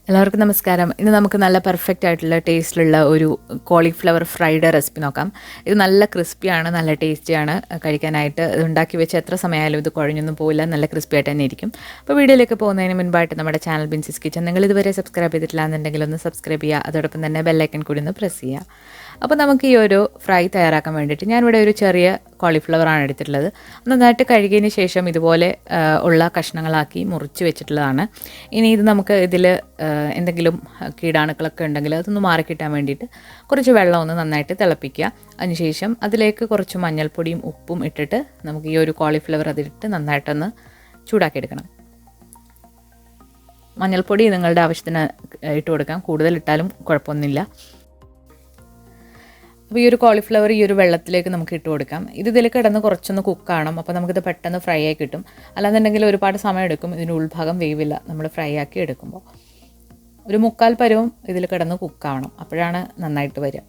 എല്ലാവർക്കും നമസ്കാരം. ഇന്ന് നമുക്ക് നല്ല പെർഫെക്റ്റ് ആയിട്ടുള്ള ടേസ്റ്റിലുള്ള ഒരു കോളിഫ്ലവർ ഫ്രൈഡ് റെസിപ്പി നോക്കാം. ഇത് നല്ല ക്രിസ്പിയാണ്, നല്ല ടേസ്റ്റിയാണ് കഴിക്കാനായിട്ട്. ഇത് ഉണ്ടാക്കി വെച്ച് എത്ര സമയമായാലും ഇത് കുഴഞ്ഞൊന്നും പോയില്ല, നല്ല ക്രിസ്പി ആയിട്ട് തന്നെ ഇരിക്കും. അപ്പോൾ വീഡിയോയിലേക്ക് പോകുന്നതിന് മുൻപായിട്ട് നമ്മുടെ ചാനൽ ബിൻസിസ് കിച്ചൻ നിങ്ങൾ ഇതുവരെ സബ്സ്ക്രൈബ് ചെയ്തിട്ടില്ല എന്നുണ്ടെങ്കിൽ ഒന്ന് സബ്സ്ക്രൈബ് ചെയ്യുക. അതോടൊപ്പം തന്നെ ബെല്ലൈക്കൺ കൂടി ഒന്ന് പ്രസ് ചെയ്യുക. അപ്പോൾ നമുക്ക് ഈ ഒരു ഫ്രൈ തയ്യാറാക്കാൻ വേണ്ടിയിട്ട് ഞാനിവിടെ ഒരു ചെറിയ കോളിഫ്ലവറാണ് എടുത്തിട്ടുള്ളത്. നന്നായിട്ട് കഴുകിയതിന് ശേഷം ഇതുപോലെ ഉള്ള കഷ്ണങ്ങളാക്കി മുറിച്ച് വെച്ചിട്ടുള്ളതാണ്. ഇനി ഇത് നമുക്ക് ഇതിൽ എന്തെങ്കിലും കീടാണുക്കളൊക്കെ ഉണ്ടെങ്കിൽ അതൊന്ന് മാറിക്കിട്ടാൻ വേണ്ടിയിട്ട് കുറച്ച് വെള്ളം ഒന്ന് നന്നായിട്ട് തിളപ്പിക്കുക. അതിനുശേഷം അതിലേക്ക് കുറച്ച് മഞ്ഞൾപ്പൊടിയും ഉപ്പും ഇട്ടിട്ട് നമുക്ക് ഈ ഒരു കോളിഫ്ലവർ അതിലിട്ട് നന്നായിട്ടൊന്ന് ചൂടാക്കിയെടുക്കണം. മഞ്ഞൾപ്പൊടി നിങ്ങളുടെ ആവശ്യത്തിന് ഇട്ട് കൊടുക്കാം, കൂടുതൽ ഇട്ടാലും കുഴപ്പമൊന്നുമില്ല. അപ്പോൾ ഈ ഒരു കോളിഫ്ലവർ ഈ ഒരു വെള്ളത്തിലേക്ക് നമുക്ക് ഇട്ട് കൊടുക്കാം. ഇതിൽ കിടന്ന് കുറച്ചൊന്ന് കുക്കാവണം, അപ്പോൾ നമുക്കിത് പെട്ടെന്ന് ഫ്രൈ ആയി കിട്ടും. അല്ലാന്നുണ്ടെങ്കിൽ ഒരുപാട് സമയം എടുക്കും, ഇതിൻ്റെ ഉൾഭാഗം വേവില്ല നമ്മൾ ഫ്രൈ ആക്കി എടുക്കുമ്പോൾ. ഒരു 3/4 പരുവം ഇതിൽ കിടന്ന് കുക്കാവണം, അപ്പോഴാണ് നന്നായിട്ട് വരിക.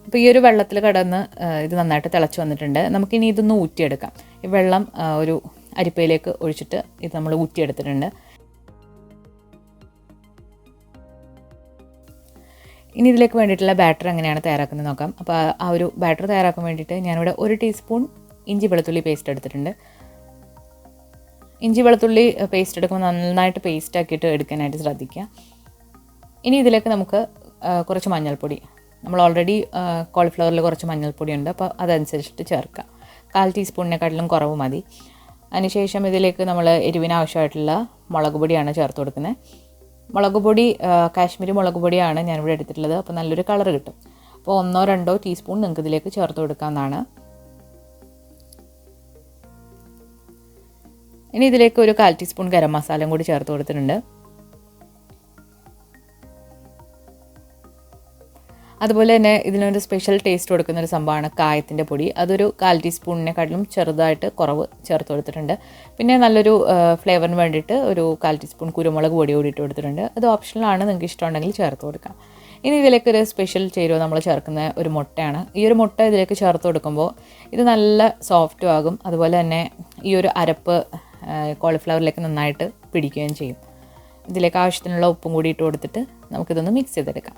അപ്പോൾ ഈ ഒരു വെള്ളത്തിൽ കിടന്ന് ഇത് നന്നായിട്ട് തിളച്ച് വന്നിട്ടുണ്ട്. നമുക്കിനി ഇതൊന്ന് ഊറ്റിയെടുക്കാം. ഈ വെള്ളം ഒരു അരിപ്പയിലേക്ക് ഒഴിച്ചിട്ട് ഇത് നമ്മൾ ഊറ്റിയെടുത്തിട്ടുണ്ട്. ഇനി ഇതിലേക്ക് വേണ്ടിയിട്ടുള്ള ബാറ്റർ എങ്ങനെയാണ് തയ്യാറാക്കുന്നത് നോക്കാം. അപ്പോൾ ആ ഒരു ബാറ്റർ തയ്യാറാക്കാൻ വേണ്ടിയിട്ട് ഞാനിവിടെ 1 ടീസ്പൂൺ ഇഞ്ചി വെളുത്തുള്ളി പേസ്റ്റ് എടുത്തിട്ടുണ്ട്. ഇഞ്ചി വെളുത്തുള്ളി പേസ്റ്റ് എടുക്കുമ്പോൾ നന്നായിട്ട് പേസ്റ്റ് ആക്കിയിട്ട് എടുക്കാനായിട്ട് ശ്രദ്ധിക്കുക. ഇനി ഇതിലേക്ക് നമുക്ക് കുറച്ച് മഞ്ഞൾപ്പൊടി, നമ്മൾ ഓൾറെഡി കോളിഫ്ലവറിൽ കുറച്ച് മഞ്ഞൾപ്പൊടി ഉണ്ട്, അപ്പോൾ അതനുസരിച്ചിട്ട് ചേർക്കുക. 1/4 ടീസ്പൂണിനെക്കാട്ടിലും കുറവ് മതി. അതിനുശേഷം ഇതിലേക്ക് നമ്മൾ എരിവിന് ആവശ്യമായിട്ടുള്ള മുളക് പൊടിയാണ് ചേർത്ത് കൊടുക്കുന്നത്. മുളക് പൊടി കാശ്മീരി മുളക് പൊടിയാണ് ഞാനിവിടെ എടുത്തിട്ടുള്ളത്, അപ്പോൾ നല്ലൊരു കളർ കിട്ടും. അപ്പോൾ 1-2 ടീസ്പൂൺ നിങ്ങൾക്ക് ഇതിലേക്ക് ചേർത്ത് കൊടുക്കാവുന്നതാണ്. ഇനി ഇതിലേക്ക് ഒരു 1/4 ടീസ്പൂൺ ഗരം മസാലയും കൂടി ചേർത്ത് കൊടുത്തിട്ടുണ്ട്. അതുപോലെ തന്നെ ഇതിനൊരു സ്പെഷ്യൽ ടേസ്റ്റ് കൊടുക്കുന്ന ഒരു സംഭവമാണ് കായത്തിൻ്റെ പൊടി. അതൊരു 1/4 ടീസ്പൂണിനെക്കാട്ടിലും ചെറുതായിട്ട് കുറവ് ചേർത്ത് കൊടുത്തിട്ടുണ്ട്. പിന്നെ നല്ലൊരു ഫ്ലേവറിന് വേണ്ടിയിട്ട് ഒരു 1/4 ടീസ്പൂൺ കുരുമുളക് പൊടി കൂടി ഇട്ട് കൊടുത്തിട്ടുണ്ട്. അത് ഓപ്ഷണലാണ്, നിങ്ങൾക്ക് ഇഷ്ടമുണ്ടെങ്കിൽ ചേർത്ത് കൊടുക്കാം. ഇനി ഇതിലേക്ക് ഒരു സ്പെഷ്യൽ ചേരുവ നമ്മൾ ചേർക്കുന്ന ഒരു മുട്ടയാണ്. ഈ ഒരു മുട്ട ഇതിലേക്ക് ചേർത്ത് കൊടുക്കുമ്പോൾ ഇത് നല്ല സോഫ്റ്റും ആകും. അതുപോലെ തന്നെ ഈ ഒരു അരപ്പ് കോളിഫ്ലവറിലേക്ക് നന്നായിട്ട് പിടിക്കുകയും ചെയ്യും. ഇതിലേക്ക് ആവശ്യത്തിനുള്ള ഉപ്പും കൂടി ഇട്ട് കൊടുത്തിട്ട് നമുക്കിതൊന്ന് മിക്സ് ചെയ്തെടുക്കാം.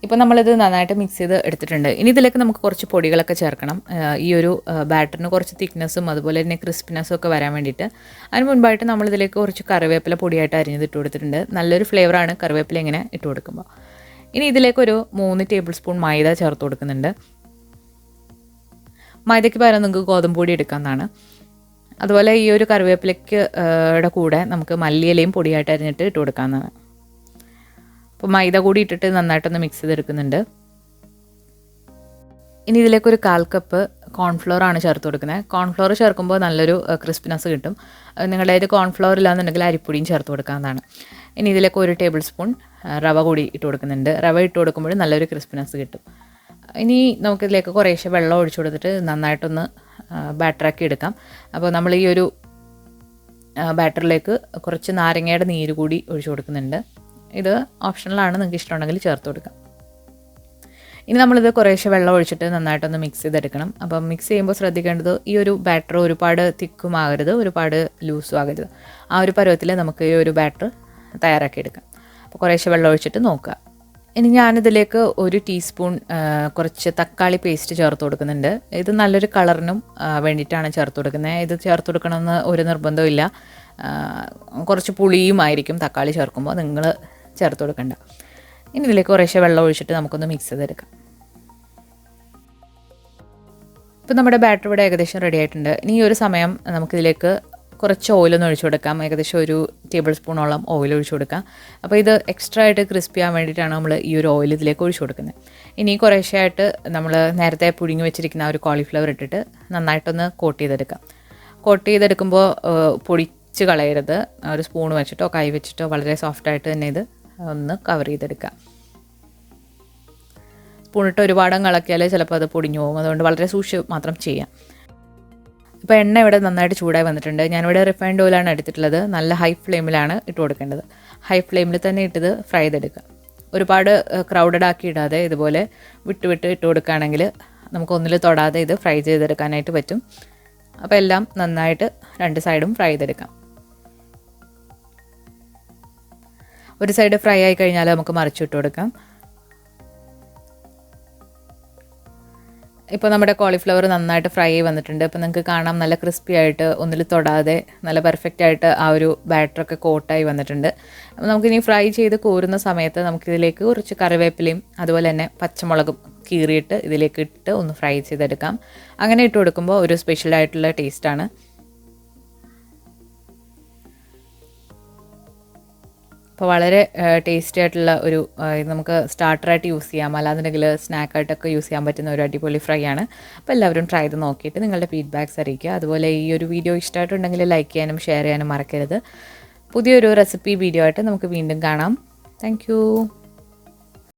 ഇപ്പോൾ നമ്മളിത് നന്നായിട്ട് മിക്സ് ചെയ്ത് എടുത്തിട്ടുണ്ട്. ഇനി ഇതിലേക്ക് നമുക്ക് കുറച്ച് പൊടികളൊക്കെ ചേർക്കണം. ഈ ഒരു ബാറ്ററിന് കുറച്ച് തിക്നെസ്സും അതുപോലെ തന്നെ ക്രിസ്പിനെസ്സും ഒക്കെ വരാൻ വേണ്ടിയിട്ട്. അതിന് മുൻപായിട്ട് നമ്മളിതിലേക്ക് കുറച്ച് കറിവേപ്പില പൊടിയായിട്ട് അരിഞ്ഞത് ഇട്ട് കൊടുത്തിട്ടുണ്ട്. നല്ലൊരു ഫ്ലേവറാണ് കറിവേപ്പില ഇങ്ങനെ ഇട്ട് കൊടുക്കുമ്പോൾ. ഇനി ഇതിലേക്കൊരു 3 ടേബിൾ സ്പൂൺ മൈദ ചേർത്ത് കൊടുക്കുന്നുണ്ട്. മൈദയ്ക്ക് പകരം നിങ്ങൾക്ക് ഗോതമ്പ് പൊടി എടുക്കാവുന്നതാണ്. അതുപോലെ ഈ ഒരു കറിവേപ്പിലയ്ക്ക് കൂടെ നമുക്ക് മല്ലിയിലയും പൊടിയായിട്ട് അരിഞ്ഞിട്ട് ഇട്ട് കൊടുക്കാവുന്നതാണ്. അപ്പോൾ മൈദ കൂടി ഇട്ടിട്ട് നന്നായിട്ടൊന്ന് മിക്സ് ചെയ്തെടുക്കുന്നുണ്ട്. ഇനി ഇതിലേക്ക് ഒരു 1/4 കപ്പ് കോൺഫ്ലോർ ആണ് ചേർത്ത് കൊടുക്കുന്നത്. കോൺഫ്ലോർ ചേർക്കുമ്പോൾ നല്ലൊരു ക്രിസ്പിനെസ് കിട്ടും. നിങ്ങളുടെ കയ്യിൽ കോൺഫ്ലോർ ഇല്ലാന്നുണ്ടെങ്കിൽ അരിപ്പൊടിയും ചേർത്ത് കൊടുക്കാവുന്നതാണ്. ഇനി ഇതിലേക്ക് 1 ടേബിൾ സ്പൂൺ റവ കൂടി ഇട്ട് കൊടുക്കുന്നുണ്ട്. റവ ഇട്ട് കൊടുക്കുമ്പോൾ നല്ലൊരു ക്രിസ്പിനെസ് കിട്ടും. ഇനി നമുക്കിതിലേക്ക് കുറേശ്ശെ വെള്ളം ഒഴിച്ചു കൊടുത്തിട്ട് നന്നായിട്ടൊന്ന് ബാറ്ററാക്കി എടുക്കാം. അപ്പോൾ നമ്മൾ ഈ ഒരു ബാറ്ററിലേക്ക് കുറച്ച് നാരങ്ങയുടെ നീര് കൂടി ഒഴിച്ചു കൊടുക്കുന്നുണ്ട്. ഇത് ഓപ്ഷണലാണ്, നിങ്ങൾക്ക് ഇഷ്ടമുണ്ടെങ്കിൽ ചേർത്ത് കൊടുക്കാം. ഇനി നമ്മളിത് കുറേശ്ശെ വെള്ളം ഒഴിച്ചിട്ട് നന്നായിട്ടൊന്ന് മിക്സ് ചെയ്തെടുക്കണം. അപ്പം മിക്സ് ചെയ്യുമ്പോൾ ശ്രദ്ധിക്കേണ്ടത് ഈ ഒരു ബാറ്റർ ഒരുപാട് തിക്കും ആകരുത്, ഒരുപാട് ലൂസും ആകരുത്. ആ ഒരു പരുവത്തിൽ നമുക്ക് ഈ ഒരു ബാറ്റർ തയ്യാറാക്കിയെടുക്കാം. അപ്പോൾ കുറേശ്ശെ വെള്ളം ഒഴിച്ചിട്ട് നോക്കുക. ഇനി ഞാനിതിലേക്ക് 1 ടീസ്പൂൺ കുറച്ച് തക്കാളി പേസ്റ്റ് ചേർത്ത് കൊടുക്കുന്നുണ്ട്. ഇത് നല്ലൊരു കളറിനും വേണ്ടിയിട്ടാണ് ചേർത്ത് കൊടുക്കുന്നത്. ഇത് ചേർത്ത് കൊടുക്കണമെന്ന് ഒരു നിർബന്ധമില്ല. കുറച്ച് പുളിയുമായിരിക്കും തക്കാളി ചേർക്കുമ്പോൾ, നിങ്ങൾ ചേർത്ത് കൊടുക്കണ്ട. ഇനി ഇതിലേക്ക് കുറേശ്ശെ വെള്ളം ഒഴിച്ചിട്ട് നമുക്കൊന്ന് മിക്സ് ചെയ്തെടുക്കാം. ഇപ്പോൾ നമ്മുടെ ബാറ്റർ ഇവിടെ ഏകദേശം റെഡി ആയിട്ടുണ്ട്. ഇനി ഈ ഒരു സമയം നമുക്കിതിലേക്ക് കുറച്ച് ഓയിലൊന്ന് ഒഴിച്ചു കൊടുക്കാം. ഏകദേശം 1 ടേബിൾ സ്പൂണോളം ഓയിൽ ഒഴിച്ചു കൊടുക്കാം. അപ്പോൾ ഇത് എക്സ്ട്രാ ആയിട്ട് ക്രിസ്പി ആവാൻ വേണ്ടിയിട്ടാണ് നമ്മൾ ഈ ഒരു ഓയിൽ ഇതിലേക്ക് ഒഴിച്ചു കൊടുക്കുന്നത്. ഇനി കുറേശ്ശെ ആയിട്ട് നമ്മൾ നേരത്തെ പുഴുങ്ങി വെച്ചിരിക്കുന്ന ആ ഒരു കോളിഫ്ലവർ ഇട്ടിട്ട് നന്നായിട്ടൊന്ന് കോട്ട് ചെയ്തെടുക്കാം. കോട്ട് ചെയ്തെടുക്കുമ്പോൾ പൊടിച്ച് കളയരുത്. ഒരു സ്പൂൺ വെച്ചിട്ടോ കൈ വെച്ചിട്ടോ വളരെ സോഫ്റ്റായിട്ട് തന്നെ ഇത് ഒന്ന് കവർ ചെയ്തെടുക്കുക. സ്പൂണിട്ട് ഒരുപാട് ഇളക്കിയാൽ ചിലപ്പോൾ അത് പൊടിഞ്ഞു പോകും. അതുകൊണ്ട് വളരെ സൂക്ഷിച്ച് മാത്രം ചെയ്യാം. ഇപ്പോൾ എണ്ണ ഇവിടെ നന്നായിട്ട് ചൂടായി വന്നിട്ടുണ്ട്. ഞാനിവിടെ റിഫൈൻഡ് ഓയിലാണ് എടുത്തിട്ടുള്ളത്. നല്ല ഹൈ ഫ്ലെയിമിലാണ് ഇട്ട് കൊടുക്കേണ്ടത്. ഹൈ ഫ്ലെയിമിൽ തന്നെ ഇട്ടത് ഫ്രൈ ചെയ്തെടുക്കുക. ഒരുപാട് ക്രൗഡഡ് ആക്കി ഇടാതെ ഇതുപോലെ വിട്ട് ഇട്ട് കൊടുക്കുകയാണെങ്കിൽ നമുക്ക് ഒന്നിൽ തൊടാതെ ഇത് ഫ്രൈ ചെയ്തെടുക്കാനായിട്ട് പറ്റും. അപ്പോൾ എല്ലാം നന്നായിട്ട് 2 സൈഡും ഫ്രൈ ചെയ്തെടുക്കാം. ഒരു സൈഡ് ഫ്രൈ ആയി കഴിഞ്ഞാൽ നമുക്ക് മറിച്ചിട്ട് കൊടുക്കാം. ഇപ്പോൾ നമ്മുടെ കോളിഫ്ലവർ നന്നായിട്ട് ഫ്രൈ ആയി വന്നിട്ടുണ്ട്. അപ്പോൾ നിങ്ങൾക്ക് കാണാം നല്ല ക്രിസ്പി ആയിട്ട് ഒന്നിൽ തൊടാതെ നല്ല പെർഫെക്റ്റ് ആയിട്ട് ആ ഒരു ബാറ്ററൊക്കെ കോട്ടായി വന്നിട്ടുണ്ട്. അപ്പോൾ നമുക്കിനി ഫ്രൈ ചെയ്ത് കോരുന്ന സമയത്ത് നമുക്കിതിലേക്ക് കുറച്ച് കറിവേപ്പിലയും അതുപോലെ തന്നെ പച്ചമുളകും കീറിയിട്ട് ഇതിലേക്ക് ഇട്ട് ഒന്ന് ഫ്രൈ ചെയ്തെടുക്കാം. അങ്ങനെ ഇട്ട് കൊടുക്കുമ്പോൾ ഒരു സ്പെഷ്യലായിട്ടുള്ള ടേസ്റ്റാണ്. അപ്പോൾ വളരെ ടേസ്റ്റി ആയിട്ടുള്ള ഒരു നമുക്ക് സ്റ്റാർട്ടറായിട്ട് യൂസ് ചെയ്യാം, അല്ലാന്നുണ്ടെങ്കിൽ സ്നാക്കായിട്ടൊക്കെ യൂസ് ചെയ്യാൻ പറ്റുന്ന ഒരു അടിപൊളി ഫ്രൈ ആണ്. അപ്പോൾ എല്ലാവരും ട്രൈ ചെയ്ത് നോക്കിയിട്ട് നിങ്ങളുടെ ഫീഡ്ബാക്ക്സ് അറിയിക്കുക. അതുപോലെ ഈ ഒരു വീഡിയോ ഇഷ്ടമായിട്ടുണ്ടെങ്കിൽ ലൈക്ക് ചെയ്യാനും ഷെയർ ചെയ്യാനും മറക്കരുത്. പുതിയൊരു റെസിപ്പി വീഡിയോ ആയിട്ട് നമുക്ക് വീണ്ടും കാണാം. താങ്ക്